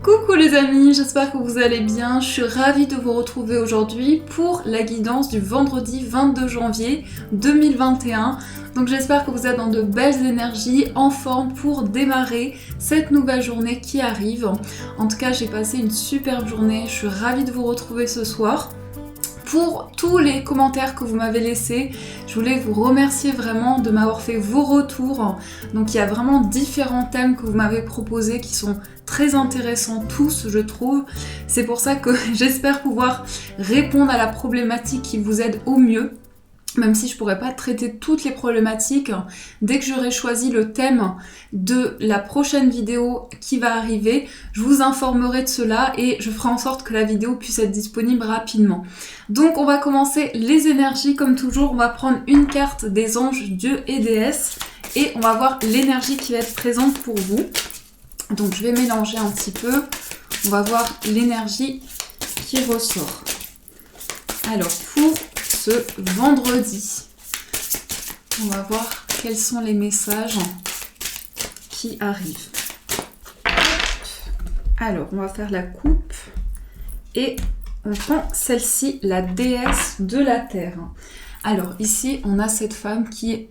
Coucou les amis, j'espère que vous allez bien. Je suis ravie de vous retrouver aujourd'hui pour la guidance du vendredi 22 janvier 2021. Donc j'espère que vous êtes dans de belles énergies, en forme pour démarrer cette nouvelle journée qui arrive. En tout cas, j'ai passé une superbe journée, je suis ravie de vous retrouver ce soir. Pour tous les commentaires que vous m'avez laissés, je voulais vous remercier vraiment de m'avoir fait vos retours. Donc il y a vraiment différents thèmes que vous m'avez proposés qui sont très intéressants tous, je trouve. C'est pour ça que j'espère pouvoir répondre à la problématique qui vous aide au mieux. Même si je ne pourrais pas traiter toutes les problématiques, dès que j'aurai choisi le thème de la prochaine vidéo qui va arriver, je vous informerai de cela et je ferai en sorte que la vidéo puisse être disponible rapidement. Donc on va commencer les énergies comme toujours, on va prendre une carte des anges, dieux et déesses et on va voir l'énergie qui va être présente pour vous. Donc je vais mélanger un petit peu, on va voir l'énergie qui ressort. Alors pour ce vendredi, on va voir quels sont les messages qui arrivent. Alors, on va faire la coupe et on prend celle-ci, la déesse de la terre. Alors, ici, on a cette femme qui est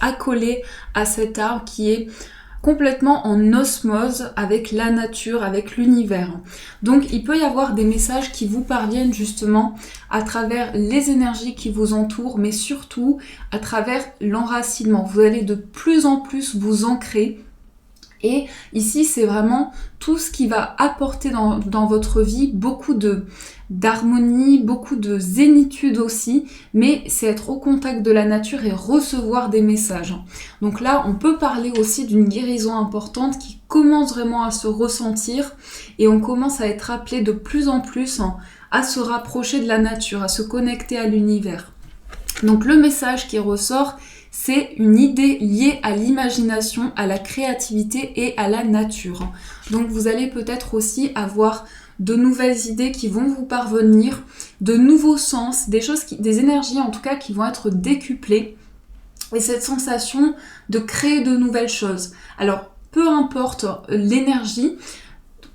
accolée à cet arbre qui est complètement en osmose avec la nature, avec l'univers. Donc il peut y avoir des messages qui vous parviennent justement à travers les énergies qui vous entourent, mais surtout à travers l'enracinement. Vous allez de plus en plus vous ancrer. Et ici, c'est vraiment tout ce qui va apporter dans votre vie beaucoup d'harmonie, beaucoup de zénitude aussi, mais c'est être au contact de la nature et recevoir des messages. Donc là, on peut parler aussi d'une guérison importante qui commence vraiment à se ressentir et on commence à être appelé de plus en plus à se rapprocher de la nature, à se connecter à l'univers. Donc le message qui ressort, c'est une idée liée à l'imagination, à la créativité et à la nature. Donc vous allez peut-être aussi avoir de nouvelles idées qui vont vous parvenir, de nouveaux sens, des énergies en tout cas qui vont être décuplées. Et cette sensation de créer de nouvelles choses. Alors peu importe l'énergie,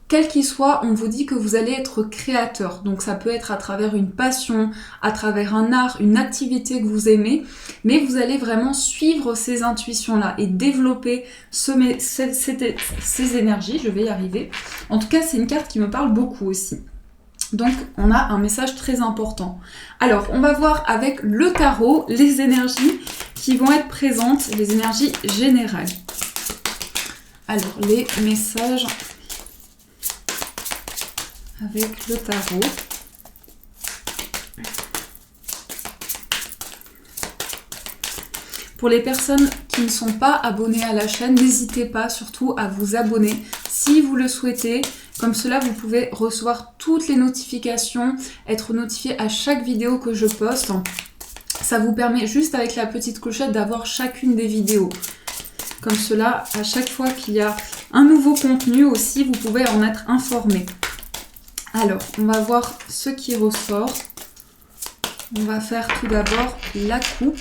quel qu'il soit, on vous dit que vous allez être créateur. Donc ça peut être à travers une passion, à travers un art, une activité que vous aimez, mais vous allez vraiment suivre ces intuitions-là et développer ces énergies. Je vais y arriver. En tout cas, c'est une carte qui me parle beaucoup aussi. Donc on a un message très important. Alors on va voir avec le tarot les énergies qui vont être présentes, les énergies générales. Alors les messages avec le tarot. Pour les personnes qui ne sont pas abonnées à la chaîne, n'hésitez pas surtout à vous abonner si vous le souhaitez. Comme cela, vous pouvez recevoir toutes les notifications, être notifié à chaque vidéo que je poste. Ça vous permet juste avec la petite clochette d'avoir chacune des vidéos. Comme cela, à chaque fois qu'il y a un nouveau contenu aussi, vous pouvez en être informé. Alors, on va voir ce qui ressort. On va faire tout d'abord la coupe.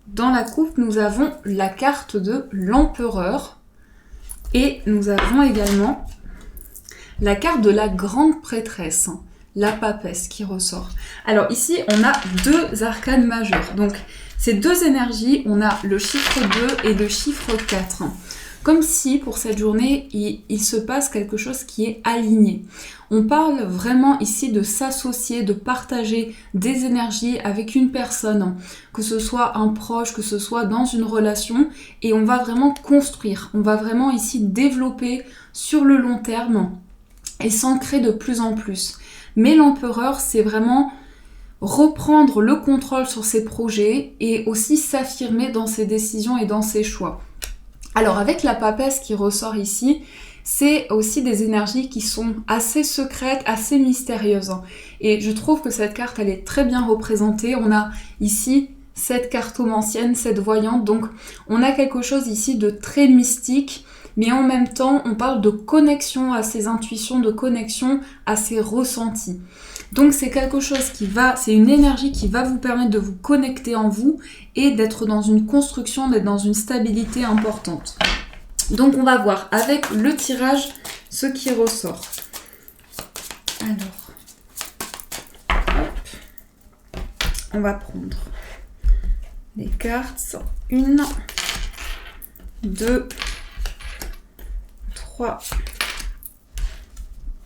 Dans la coupe, nous avons la carte de l'empereur. Et nous avons également la carte de la grande prêtresse, la papesse qui ressort. Alors ici, on a deux arcanes majeurs. Donc, ces deux énergies, on a le chiffre 2 et le chiffre 4. Comme si pour cette journée, il se passe quelque chose qui est aligné. On parle vraiment ici de s'associer, de partager des énergies avec une personne, que ce soit un proche, que ce soit dans une relation, et on va vraiment construire. On va vraiment ici développer sur le long terme et s'ancrer de plus en plus. Mais l'empereur, c'est vraiment reprendre le contrôle sur ses projets et aussi s'affirmer dans ses décisions et dans ses choix. Alors avec la papesse qui ressort ici, c'est aussi des énergies qui sont assez secrètes, assez mystérieuses. Et je trouve que cette carte, elle est très bien représentée. On a ici cette cartomancienne, cette voyante. Donc on a quelque chose ici de très mystique, mais en même temps, on parle de connexion à ses intuitions, de connexion à ses ressentis. Donc c'est quelque chose c'est une énergie qui va vous permettre de vous connecter en vous et d'être dans une construction, d'être dans une stabilité importante. Donc on va voir avec le tirage ce qui ressort. Alors, hop, on va prendre les cartes. 1, 2, 3,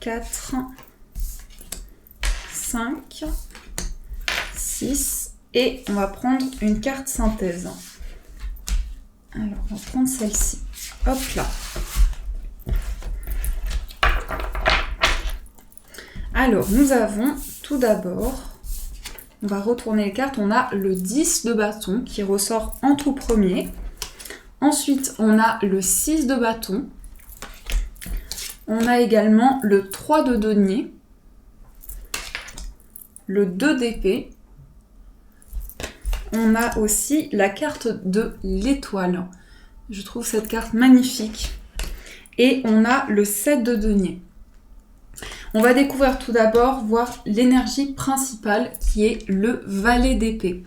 4, 5, 6 et on va prendre une carte synthèse. Alors, on va prendre celle-ci. Hop là. Alors, nous avons tout d'abord, on va retourner les cartes, on a le 10 de bâton qui ressort en tout premier. Ensuite, on a le 6 de bâton. On a également le 3 de denier, le 2 d'épée. On a aussi la carte de l'étoile. Je trouve cette carte magnifique. Et on a le 7 de denier. On va découvrir tout d'abord, voir l'énergie principale qui est le valet d'épée.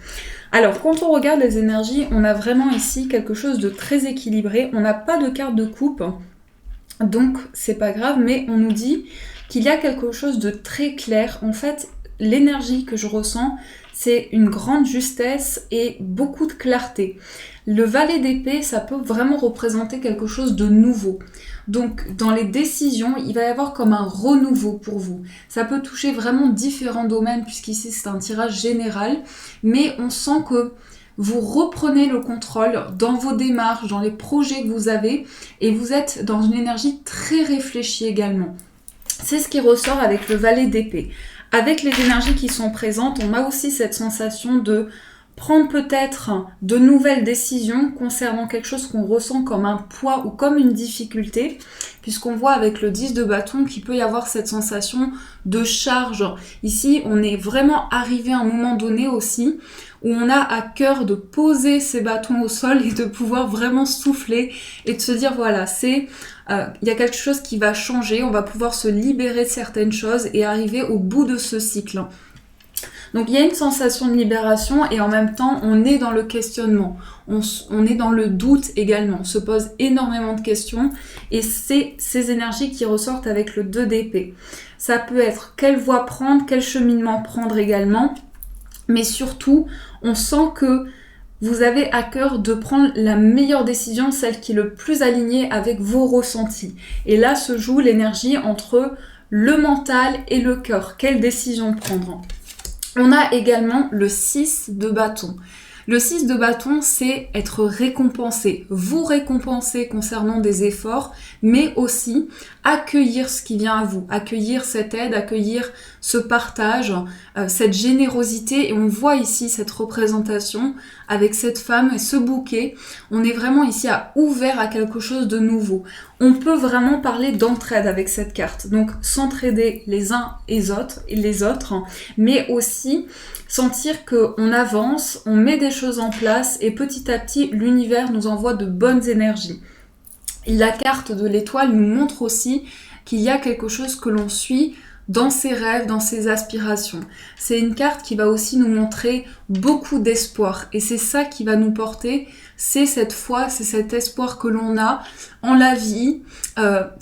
Alors, quand on regarde les énergies, on a vraiment ici quelque chose de très équilibré. On n'a pas de carte de coupe, donc c'est pas grave, mais on nous dit qu'il y a quelque chose de très clair. En fait, l'énergie que je ressens, c'est une grande justesse et beaucoup de clarté. Le valet d'épée, ça peut vraiment représenter quelque chose de nouveau. Donc, dans les décisions, il va y avoir comme un renouveau pour vous. Ça peut toucher vraiment différents domaines, puisqu'ici, c'est un tirage général. Mais on sent que vous reprenez le contrôle dans vos démarches, dans les projets que vous avez, et vous êtes dans une énergie très réfléchie également. C'est ce qui ressort avec le valet d'épée. Avec les énergies qui sont présentes, on a aussi cette sensation de prendre peut-être de nouvelles décisions concernant quelque chose qu'on ressent comme un poids ou comme une difficulté, puisqu'on voit avec le 10 de bâton qu'il peut y avoir cette sensation de charge. Ici, on est vraiment arrivé à un moment donné aussi où on a à cœur de poser ses bâtons au sol et de pouvoir vraiment souffler et de se dire voilà, il y a quelque chose qui va changer, on va pouvoir se libérer de certaines choses et arriver au bout de ce cycle. Donc il y a une sensation de libération et en même temps on est dans le questionnement, on est dans le doute également, on se pose énormément de questions et c'est ces énergies qui ressortent avec le 2 d'épée. Ça peut être quelle voie prendre, quel cheminement prendre également, mais surtout on sent que vous avez à cœur de prendre la meilleure décision, celle qui est le plus alignée avec vos ressentis. Et là se joue l'énergie entre le mental et le cœur. Quelle décision prendre ? On a également le 6 de bâton. Le 6 de bâton, c'est être récompensé. Vous récompenser concernant des efforts, mais aussi accueillir ce qui vient à vous. Accueillir cette aide, accueillir ce partage, cette générosité. Et on voit ici cette représentation avec cette femme et ce bouquet. On est vraiment ici ouvert à quelque chose de nouveau. On peut vraiment parler d'entraide avec cette carte. Donc s'entraider les uns et les autres, mais aussi sentir qu'on avance, on met des choses en place et petit à petit, l'univers nous envoie de bonnes énergies. La carte de l'étoile nous montre aussi qu'il y a quelque chose que l'on suit dans ses rêves, dans ses aspirations. C'est une carte qui va aussi nous montrer beaucoup d'espoir et c'est ça qui va nous porter, c'est cette foi, c'est cet espoir que l'on a en la vie,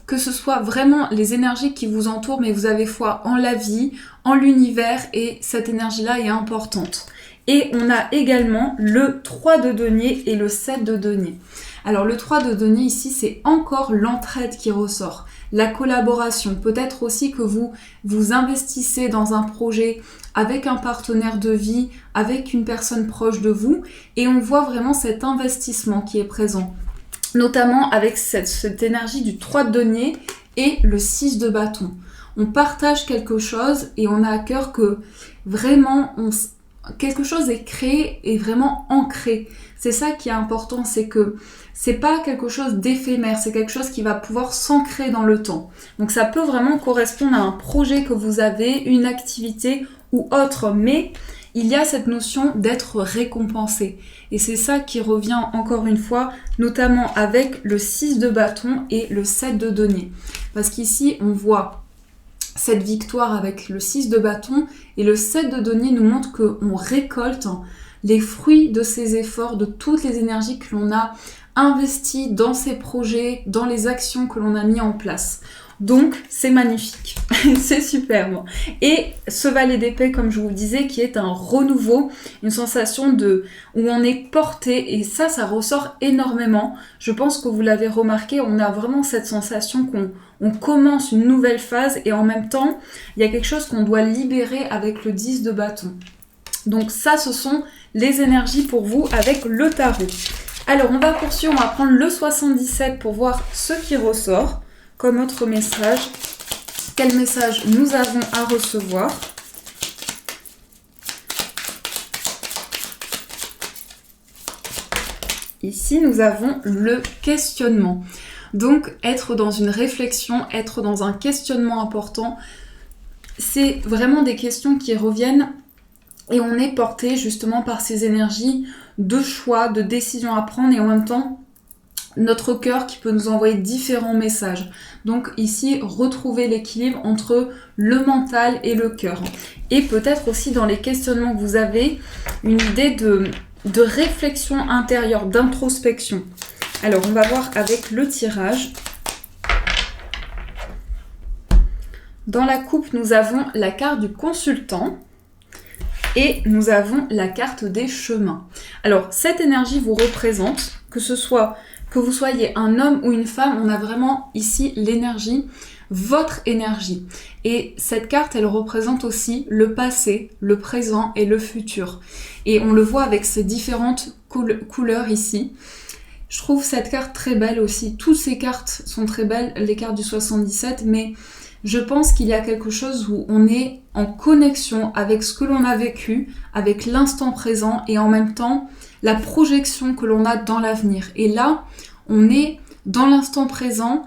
que ce soit vraiment les énergies qui vous entourent, mais vous avez foi en la vie, en l'univers et cette énergie-là est importante. Et on a également le 3 de denier et le 7 de denier. Alors le 3 de denier ici, c'est encore l'entraide qui ressort. La collaboration, peut-être aussi que vous investissez dans un projet avec un partenaire de vie, avec une personne proche de vous, et on voit vraiment cet investissement qui est présent, notamment avec cette énergie du 3 de denier et le 6 de bâton. On partage quelque chose et on a à cœur que vraiment quelque chose est créé et vraiment ancré. C'est ça qui est important, c'est que c'est pas quelque chose d'éphémère, c'est quelque chose qui va pouvoir s'ancrer dans le temps. Donc ça peut vraiment correspondre à un projet que vous avez, une activité ou autre, mais il y a cette notion d'être récompensé. Et c'est ça qui revient encore une fois, notamment avec le 6 de bâton et le 7 de denier. Parce qu'ici, on voit cette victoire avec le 6 de bâton et le 7 de denier nous montre qu'on récolte les fruits de ces efforts, de toutes les énergies que l'on a investies dans ces projets, dans les actions que l'on a mis en place. Donc, c'est magnifique, c'est superbe. Et ce valet d'épée, comme je vous disais, qui est un renouveau, une sensation où on est porté, et ça ressort énormément. Je pense que vous l'avez remarqué, on a vraiment cette sensation qu'on commence une nouvelle phase, et en même temps, il y a quelque chose qu'on doit libérer avec le 10 de bâton. Donc ça, ce sont les énergies pour vous avec le tarot. Alors, on va poursuivre, on va prendre le 77 pour voir ce qui ressort comme autre message. Quel message nous avons à recevoir? Ici, nous avons le questionnement. Donc, être dans une réflexion, être dans un questionnement important, c'est vraiment des questions qui reviennent et on est porté justement par ces énergies de choix, de décisions à prendre et en même temps, notre cœur qui peut nous envoyer différents messages. Donc ici, retrouver l'équilibre entre le mental et le cœur. Et peut-être aussi dans les questionnements que vous avez, une idée de réflexion intérieure, d'introspection. Alors, on va voir avec le tirage. Dans la coupe, nous avons la carte du consultant. Et nous avons la carte des chemins. Alors, cette énergie vous représente, que vous soyez un homme ou une femme, on a vraiment ici l'énergie, votre énergie. Et cette carte, elle représente aussi le passé, le présent et le futur. Et on le voit avec ces différentes couleurs ici. Je trouve cette carte très belle aussi. Toutes ces cartes sont très belles, les cartes du 77, mais je pense qu'il y a quelque chose où on est en connexion avec ce que l'on a vécu, avec l'instant présent et en même temps la projection que l'on a dans l'avenir. Et là, on est dans l'instant présent,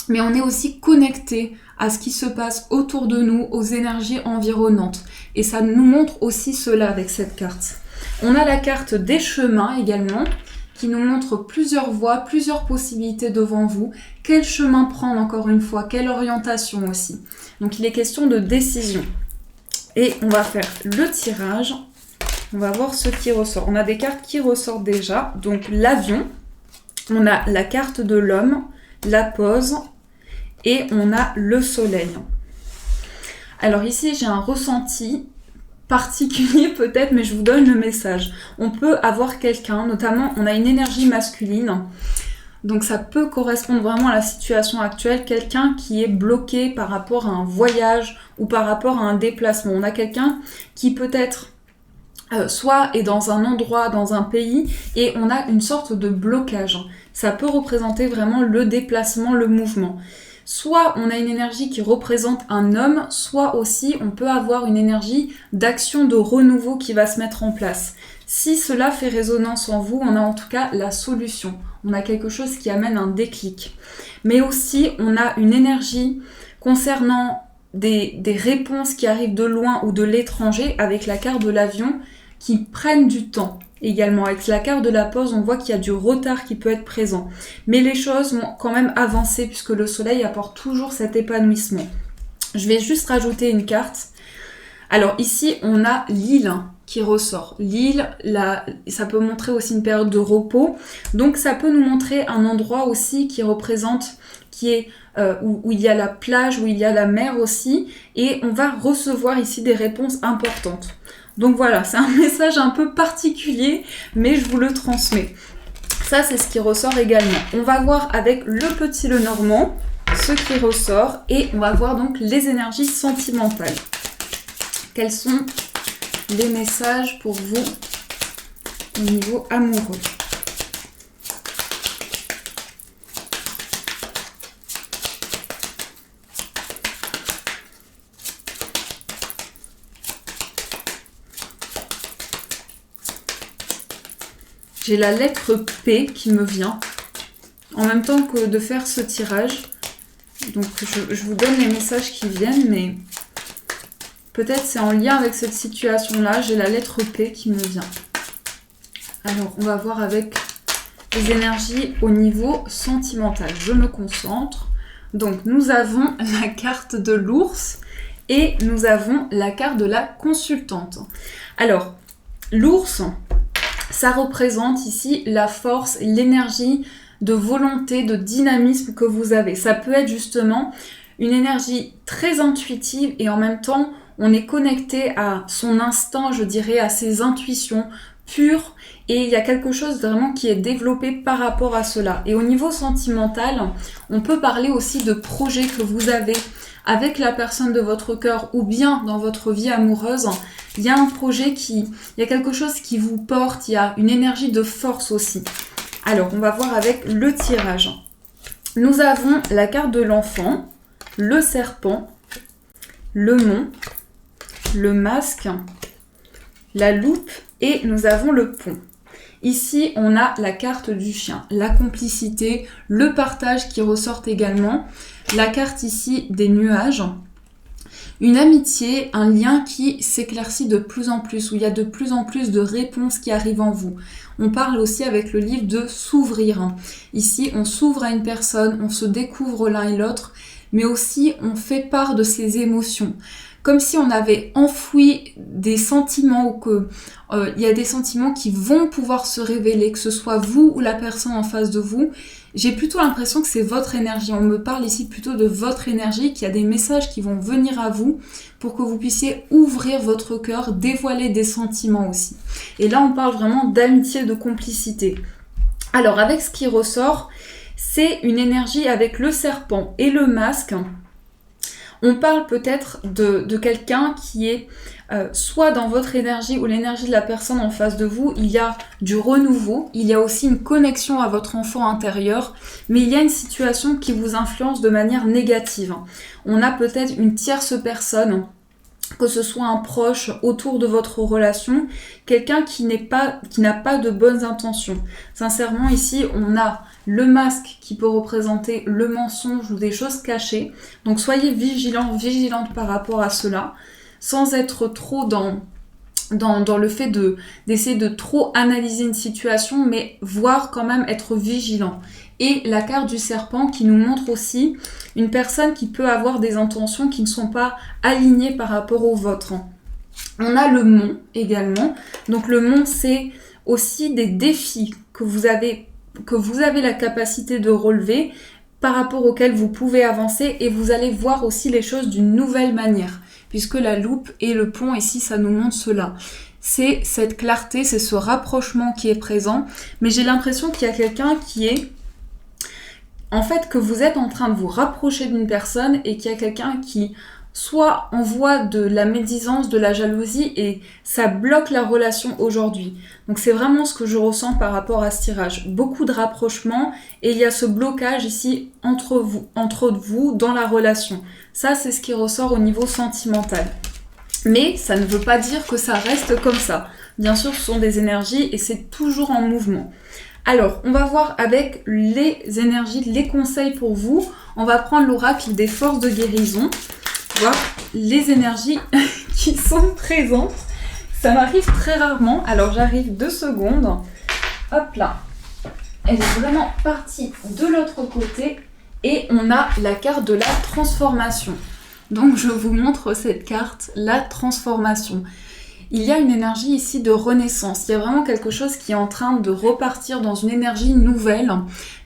mais on est aussi connecté à ce qui se passe autour de nous, aux énergies environnantes. Et ça nous montre aussi cela avec cette carte. On a la carte des chemins également, qui nous montre plusieurs voies, plusieurs possibilités devant vous. Quel chemin prendre encore une fois, quelle orientation aussi. Donc il est question de décision. Et on va faire le tirage. On va voir ce qui ressort. On a des cartes qui ressortent déjà. Donc l'avion, on a la carte de l'homme, la pause et on a le soleil. Alors ici j'ai un ressenti particulier peut-être, mais je vous donne le message. On peut avoir quelqu'un, notamment on a une énergie masculine, donc ça peut correspondre vraiment à la situation actuelle, quelqu'un qui est bloqué par rapport à un voyage ou par rapport à un déplacement. On a quelqu'un qui peut-être soit est dans un endroit, dans un pays, et on a une sorte de blocage. Ça peut représenter vraiment le déplacement, le mouvement. Soit on a une énergie qui représente un homme, soit aussi on peut avoir une énergie d'action, de renouveau qui va se mettre en place. Si cela fait résonance en vous, on a en tout cas la solution. On a quelque chose qui amène un déclic. Mais aussi, on a une énergie concernant des réponses qui arrivent de loin ou de l'étranger avec la carte de l'avion qui prennent du temps. Également, avec la carte de la pause, on voit qu'il y a du retard qui peut être présent. Mais les choses vont quand même avancer puisque le soleil apporte toujours cet épanouissement. Je vais juste rajouter une carte. Alors ici, on a l'île qui ressort. L'île, ça peut montrer aussi une période de repos. Donc ça peut nous montrer un endroit aussi qui représente, où il y a la plage, où il y a la mer aussi. Et on va recevoir ici des réponses importantes. Donc voilà, c'est un message un peu particulier, mais je vous le transmets. Ça, c'est ce qui ressort également. On va voir avec le petit Lenormand ce qui ressort et on va voir donc les énergies sentimentales. Quels sont les messages pour vous au niveau amoureux ? J'ai la lettre P qui me vient, en même temps que de faire ce tirage. Donc je vous donne les messages qui viennent, mais peut-être c'est en lien avec cette situation-là. J'ai la lettre P qui me vient. Alors on va voir avec les énergies au niveau sentimental. Je me concentre. Donc nous avons la carte de l'ours et nous avons la carte de la consultante. Alors, l'ours... ça représente ici la force, l'énergie de volonté, de dynamisme que vous avez. Ça peut être justement une énergie très intuitive et en même temps, on est connecté à son instinct, je dirais, à ses intuitions pures et il y a quelque chose vraiment qui est développé par rapport à cela. Et au niveau sentimental, on peut parler aussi de projets que vous avez avec la personne de votre cœur ou bien dans votre vie amoureuse. Il y a un projet il y a quelque chose qui vous porte, il y a une énergie de force aussi. Alors, on va voir avec le tirage. Nous avons la carte de l'enfant, le serpent, le mont, le masque, la loupe et nous avons le pont. Ici, on a la carte du chien, la complicité, le partage qui ressortent également. La carte ici des nuages, une amitié, un lien qui s'éclaircit de plus en plus, où il y a de plus en plus de réponses qui arrivent en vous. On parle aussi avec le livre de s'ouvrir. Ici, on s'ouvre à une personne, on se découvre l'un et l'autre, mais aussi on fait part de ses émotions. Comme si on avait enfoui des sentiments ou que il y a des sentiments qui vont pouvoir se révéler, que ce soit vous ou la personne en face de vous. J'ai plutôt l'impression que c'est votre énergie. On me parle ici plutôt de votre énergie, qu'il y a des messages qui vont venir à vous pour que vous puissiez ouvrir votre cœur, dévoiler des sentiments aussi. Et là, on parle vraiment d'amitié, de complicité. Alors, avec ce qui ressort, c'est une énergie avec le serpent et le masque. On parle peut-être de quelqu'un qui est soit dans votre énergie ou l'énergie de la personne en face de vous, il y a du renouveau, il y a aussi une connexion à votre enfant intérieur, mais il y a une situation qui vous influence de manière négative. On a peut-être une tierce personne, que ce soit un proche autour de votre relation, quelqu'un qui n'a pas de bonnes intentions. Sincèrement, ici, on a le masque qui peut représenter le mensonge ou des choses cachées. Donc soyez vigilants, vigilantes par rapport à cela, sans être trop dans le fait d'essayer de trop analyser une situation, mais voir quand même être vigilant. Et la carte du serpent qui nous montre aussi une personne qui peut avoir des intentions qui ne sont pas alignées par rapport aux vôtres. On a le mont également. Donc le mont, c'est aussi des défis que vous avez la capacité de relever, par rapport auxquels vous pouvez avancer et vous allez voir aussi les choses d'une nouvelle manière. Puisque la loupe et le pont ici, ça nous montre cela. C'est cette clarté, c'est ce rapprochement qui est présent. Mais j'ai l'impression qu'il y a quelqu'un qui est... En fait, que vous êtes en train de vous rapprocher d'une personne et qu'il y a quelqu'un qui soit envoie de la médisance, de la jalousie et ça bloque la relation aujourd'hui. Donc c'est vraiment ce que je ressens par rapport à ce tirage. Beaucoup de rapprochement et il y a ce blocage ici entre vous dans la relation. Ça, c'est ce qui ressort au niveau sentimental. Mais ça ne veut pas dire que ça reste comme ça. Bien sûr, ce sont des énergies et c'est toujours en mouvement. Alors, on va voir avec les énergies, les conseils pour vous. On va prendre l'oracle des forces de guérison. Voir les énergies qui sont présentes. Ça m'arrive très rarement. Alors, j'arrive 2 secondes. Hop là. Elle est vraiment partie de l'autre côté. Et on a la carte de la transformation. Donc, je vous montre cette carte, la transformation. Il y a une énergie ici de renaissance. Il y a vraiment quelque chose qui est en train de repartir dans une énergie nouvelle.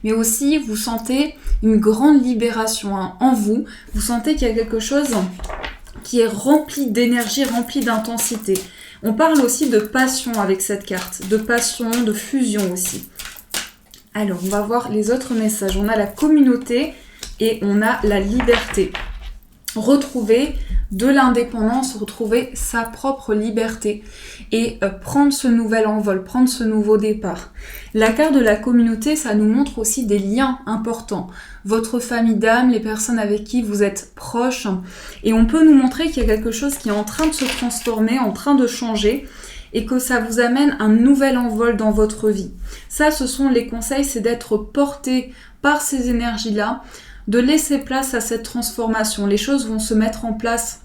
Mais aussi, vous sentez une grande libération en vous. Vous sentez qu'il y a quelque chose qui est rempli d'énergie, rempli d'intensité. On parle aussi de passion avec cette carte. De passion, de fusion aussi. Alors, on va voir les autres messages. On a la communauté et on a la liberté. Retrouver de l'indépendance, retrouver sa propre liberté et prendre ce nouvel envol, prendre ce nouveau départ. La carte de la communauté, ça nous montre aussi des liens importants. Votre famille d'âme, les personnes avec qui vous êtes proches. Et on peut nous montrer qu'il y a quelque chose qui est en train de se transformer, en train de changer et que ça vous amène un nouvel envol dans votre vie. Ça, ce sont les conseils, c'est d'être porté par ces énergies-là, de laisser place à cette transformation. Les choses vont se mettre en place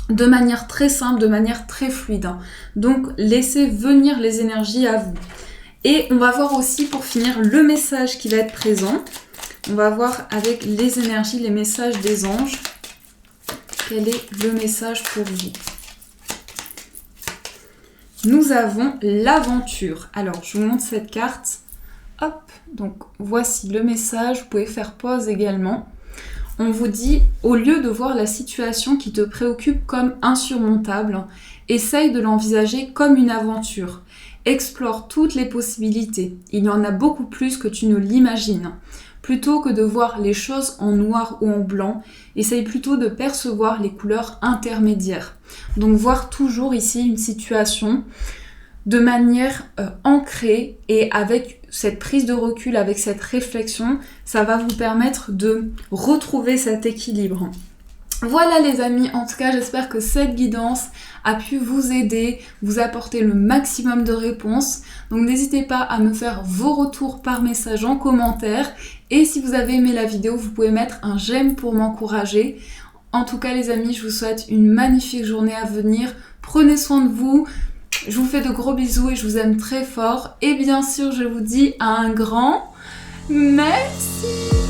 de manière très simple, de manière très fluide. Donc, laissez venir les énergies à vous. Et on va voir aussi, pour finir, le message qui va être présent. On va voir avec les énergies, les messages des anges. Quel est le message pour vous ? Nous avons l'aventure. Alors, je vous montre cette carte. Hop, donc voici le message, vous pouvez faire pause également. on vous dit, au lieu de voir la situation qui te préoccupe comme insurmontable, essaye de l'envisager comme une aventure. Explore toutes les possibilités. Il y en a beaucoup plus que tu ne l'imagines. Plutôt que de voir les choses en noir ou en blanc, essaye plutôt de percevoir les couleurs intermédiaires. Donc voir toujours ici une situation de manière ancrée et avec cette prise de recul, avec cette réflexion, ça va vous permettre de retrouver cet équilibre. Voilà les amis, en tout cas j'espère que cette guidance a pu vous aider, vous apporter le maximum de réponses. Donc n'hésitez pas à me faire vos retours par message en commentaire. Et si vous avez aimé la vidéo, vous pouvez mettre un j'aime pour m'encourager. En tout cas les amis, je vous souhaite une magnifique journée à venir. Prenez soin de vous. Je vous fais de gros bisous et je vous aime très fort. Et bien sûr, je vous dis un grand merci.